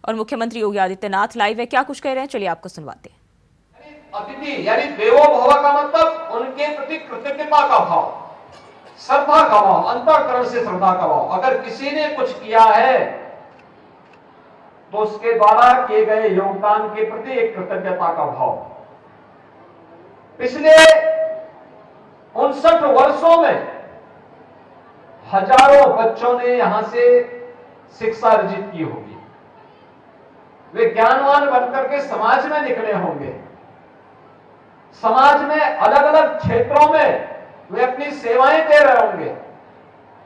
और मुख्यमंत्री योगी आदित्यनाथ लाइव है, क्या कुछ कह रहे हैं, चलिए आपको सुनवाते हैं। अतिथि यानी देवो भव का मतलब उनके प्रति कृतज्ञता का भाव, श्रद्धा का भाव, अंतःकरण से श्रद्धा का भाव। अगर किसी ने कुछ किया है तो उसके द्वारा किए गए योगदान के प्रति एक कृतज्ञता का भाव। पिछले 59 वर्षों में हजारों बच्चों ने यहां से शिक्षा अर्जित की होगी। वे ज्ञानवान बनकर के समाज में निकले होंगे। समाज में अलग अलग क्षेत्रों में वे अपनी सेवाएं दे रहे होंगे।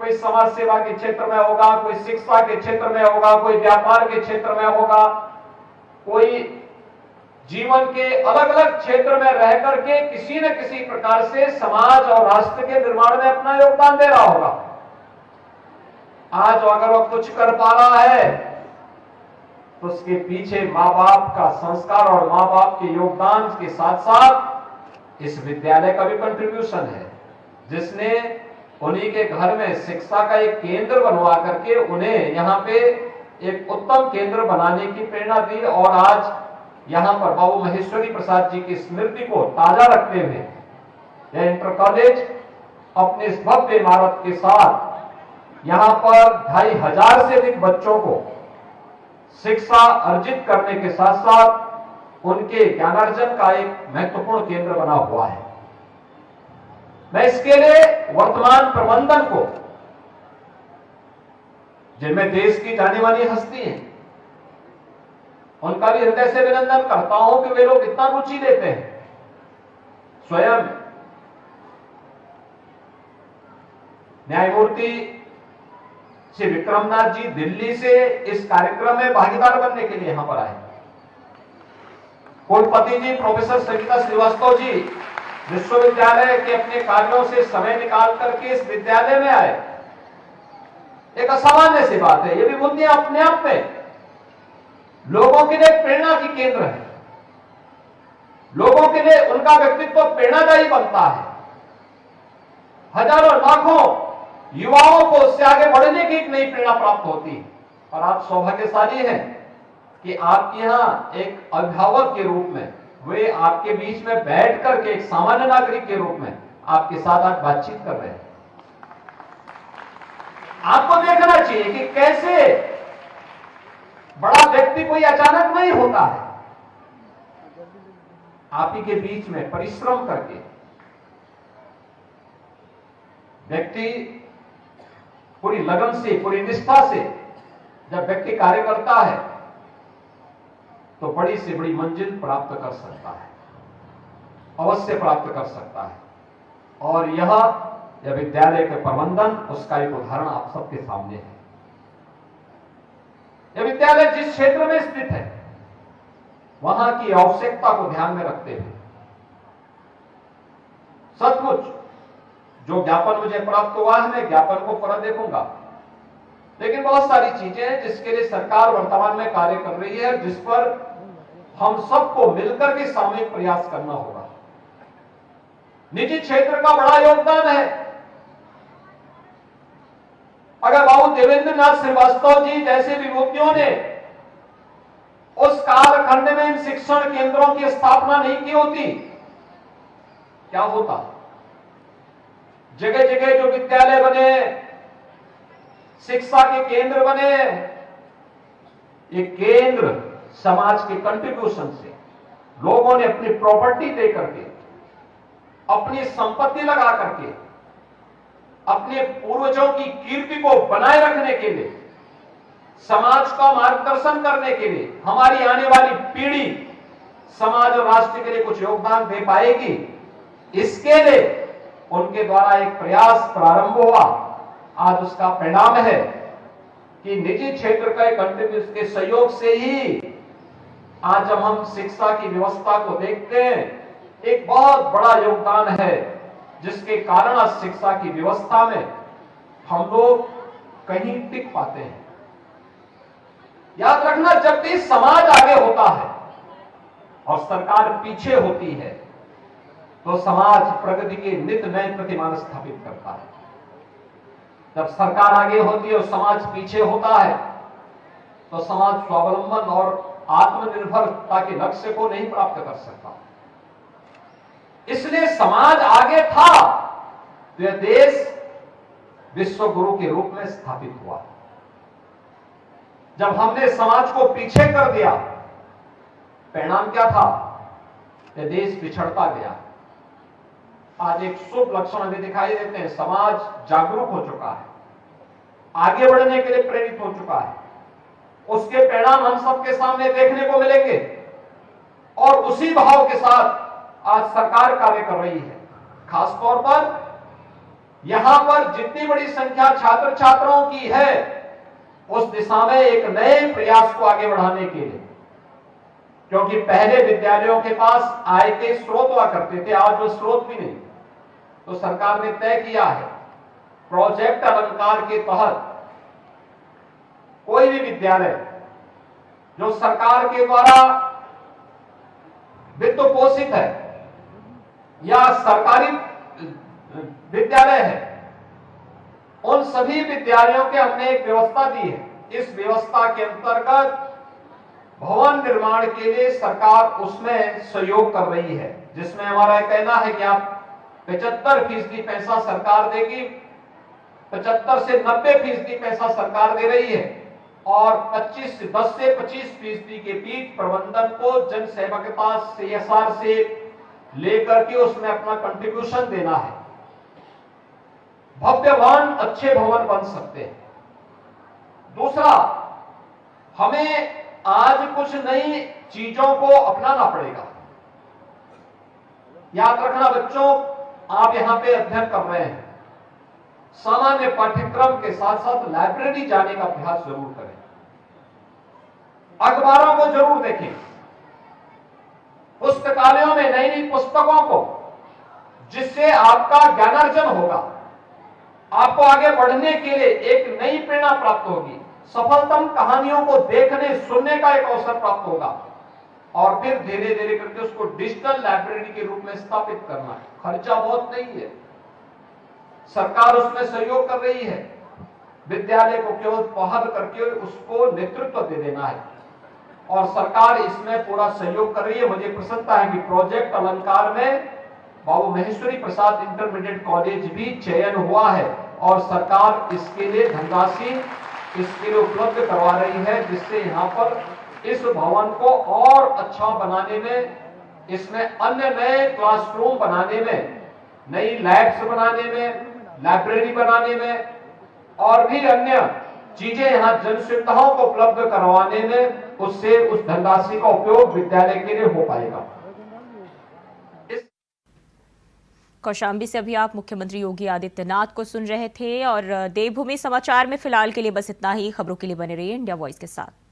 कोई समाज सेवा के क्षेत्र में होगा, कोई शिक्षा के क्षेत्र में होगा, कोई व्यापार के क्षेत्र में होगा, कोई जीवन के अलग अलग क्षेत्र में रह करके किसी न किसी प्रकार से समाज और राष्ट्र के निर्माण में अपना योगदान दे रहा होगा। आज अगर वह कुछ कर पा रहा है तो उसके पीछे मां बाप का संस्कार और मां बाप के योगदान के साथ साथ इस विद्यालय का भी कंट्रीब्यूशन है, जिसने उन्हीं के घर में शिक्षा का एक केंद्र बनवा करके उन्हें यहाँ पे एक उत्तम केंद्र बनाने की प्रेरणा दी। और आज यहाँ पर बाबू महेश्वरी प्रसाद जी की स्मृति को ताजा रखते हुए यह इंटर कॉलेज अपने इस भव्य इमारत के साथ यहाँ पर 2500 से अधिक बच्चों को शिक्षा अर्जित करने के साथ साथ उनके ज्ञानार्जन का एक महत्वपूर्ण केंद्र बना हुआ है। मैं इसके लिए वर्तमान प्रबंधन को, जिनमें देश की जानी मानी हस्ती है, उनका भी हृदय से अभिनंदन करता हूं कि वे लोग इतना रुचि लेते हैं। स्वयं न्यायमूर्ति श्री विक्रमनाथ जी दिल्ली से इस कार्यक्रम में भागीदार बनने के लिए यहां पर आए। कुलपति जी प्रोफेसर सविता श्रीवास्तव जी विश्वविद्यालय के अपने कार्यों से समय निकाल करके इस विद्यालय में आए। एक असामान्य सी बात है। ये विभूतियां अपने आप में लोगों के लिए प्रेरणा की केंद्र है। लोगों के लिए उनका व्यक्तित्व प्रेरणादायी बनता है। हजारों लाखों युवाओं को उससे आगे बढ़ने की एक नई प्रेरणा प्राप्त होती है। और आप सौभाग्यशाली हैं कि आपके यहां एक अभिभावक के रूप में वे आपके बीच में बैठ करके एक सामान्य नागरिक के रूप में आपके साथ आज बातचीत कर रहे हैं। आपको देखना चाहिए कि कैसे बड़ा व्यक्ति कोई अचानक नहीं होता है। आप ही के बीच में परिश्रम करके व्यक्ति पूरी लगन से, पूरी निष्ठा से जब व्यक्ति कार्य करता है तो बड़ी से बड़ी मंजिल प्राप्त कर सकता है, अवश्य प्राप्त कर सकता है। और यह विद्यालय का प्रबंधन उसका एक उदाहरण आप सबके सामने है। यह विद्यालय जिस क्षेत्र में स्थित है वहां की आवश्यकता को ध्यान में रखते हुए सचमुच जो ज्ञापन मुझे प्राप्त हुआ है, मैं ज्ञापन को परत देखूंगा, लेकिन बहुत सारी चीजें हैं जिसके लिए सरकार वर्तमान में कार्य कर रही है, जिस पर हम सबको मिलकर के सामूहिक प्रयास करना होगा। निजी क्षेत्र का बड़ा योगदान है। अगर बाबू देवेंद्र नाथ श्रीवास्तव जी जैसे विभूतियों ने उस कालखंड में इन शिक्षण केंद्रों की स्थापना नहीं की होती, क्या होता? जगह जगह जो विद्यालय बने, शिक्षा के केंद्र बने, ये केंद्र समाज के कंट्रीब्यूशन से लोगों ने अपनी प्रॉपर्टी दे करके, अपनी संपत्ति लगा करके, अपने पूर्वजों की कीर्ति को बनाए रखने के लिए, समाज का मार्गदर्शन करने के लिए, हमारी आने वाली पीढ़ी समाज और राष्ट्र के लिए कुछ योगदान दे पाएगी, इसके लिए उनके द्वारा एक प्रयास प्रारंभ हुआ। आज उसका परिणाम है कि निजी क्षेत्र का कंट्रीब्यूशन के सहयोग से ही आज जब हम शिक्षा की व्यवस्था को देखते हैं, एक बहुत बड़ा योगदान है, जिसके कारण आज शिक्षा की व्यवस्था में हम लोग कहीं टिक पाते हैं। याद रखना, जब भी समाज आगे होता है और सरकार पीछे होती है तो समाज प्रगति के नित नए प्रतिमान स्थापित करता है। जब सरकार आगे होती है और समाज पीछे होता है तो समाज स्वावलंबन और आत्मनिर्भरता के लक्ष्य को नहीं प्राप्त कर सकता। इसलिए समाज आगे था तो यह देश विश्व गुरु के रूप में स्थापित हुआ। जब हमने समाज को पीछे कर दिया, परिणाम क्या था? यह देश पिछड़ता गया। आज एक शुभ लक्षण हमें दिखाई देते हैं। समाज जागरूक हो चुका है, आगे बढ़ने के लिए प्रेरित हो चुका है। उसके परिणाम हम सबके सामने देखने को मिलेंगे और उसी भाव के साथ आज सरकार कार्य कर रही है। खासतौर पर यहां पर जितनी बड़ी संख्या छात्र छात्राओं की है, उस दिशा में एक नए प्रयास को आगे बढ़ाने के लिए, क्योंकि पहले विद्यालयों के पास आय के स्रोत हुआ करते थे, आज वो स्रोत भी नहीं। तो सरकार ने तय किया है प्रोजेक्ट अलंकार के तहत कोई भी विद्यालय जो सरकार के द्वारा वित्त पोषित है या सरकारी विद्यालय है, उन सभी विद्यालयों के हमने एक व्यवस्था दी है। इस व्यवस्था के अंतर्गत भवन निर्माण के लिए सरकार उसमें सहयोग कर रही है, जिसमें हमारा कहना है कि आप 75% पैसा सरकार देगी, 75 से 90% पैसा सरकार दे रही है और 10 से 25% के बीच प्रबंधन को जन सेवकता CSR से लेकर के उसमें अपना कंट्रीब्यूशन देना है। भव्य भवन, अच्छे भवन बन सकते हैं। दूसरा, हमें आज कुछ नई चीजों को अपनाना पड़ेगा। याद रखना बच्चों, आप यहां पे अध्ययन कर रहे हैं, सामान्य पाठ्यक्रम के साथ साथ लाइब्रेरी जाने का अभ्यास जरूर करें, अखबारों को जरूर देखें, पुस्तकालयों में नई नई पुस्तकों को, जिससे आपका ज्ञानार्जन होगा, आपको आगे बढ़ने के लिए एक नई प्रेरणा प्राप्त होगी, सफलतम कहानियों को देखने सुनने का एक अवसर प्राप्त होगा और फिर धीरे धीरे करके उसको डिजिटल लाइब्रेरी के रूप में स्थापित करना है। खर्चा बहुत नहीं है, सरकार उसमें सहयोग कर रही है। विद्यालय को केवल पहल करके उसको नेतृत्व दे देना है और सरकार इसमें पूरा सहयोग कर रही है। मुझे प्रसन्नता है कि प्रोजेक्ट अलंकार में बाबू महेश्वरी प्रसाद इंटरमीडिएट कॉलेज भी चयन हुआ है और सरकार इसके लिए धनराशि इसके लिए उपलब्ध करवा रही है, जिससे यहाँ पर इस भवन को और अच्छा बनाने में, इसमें अन्य नए क्लासरूम बनाने में, नई लैब्स बनाने में, लाइब्रेरी बनाने में और भी अन्य चीजें यहाँ जन सुविधाओं को उपलब्ध करवाने में, उससे उस धनराशि का उपयोग विद्यालय के लिए हो पाएगा। कौशाम्बी से अभी आप मुख्यमंत्री योगी आदित्यनाथ को सुन रहे थे और देवभूमि समाचार में फिलहाल के लिए बस इतना ही। खबरों के लिए बने रहिए इंडिया वॉइस के साथ।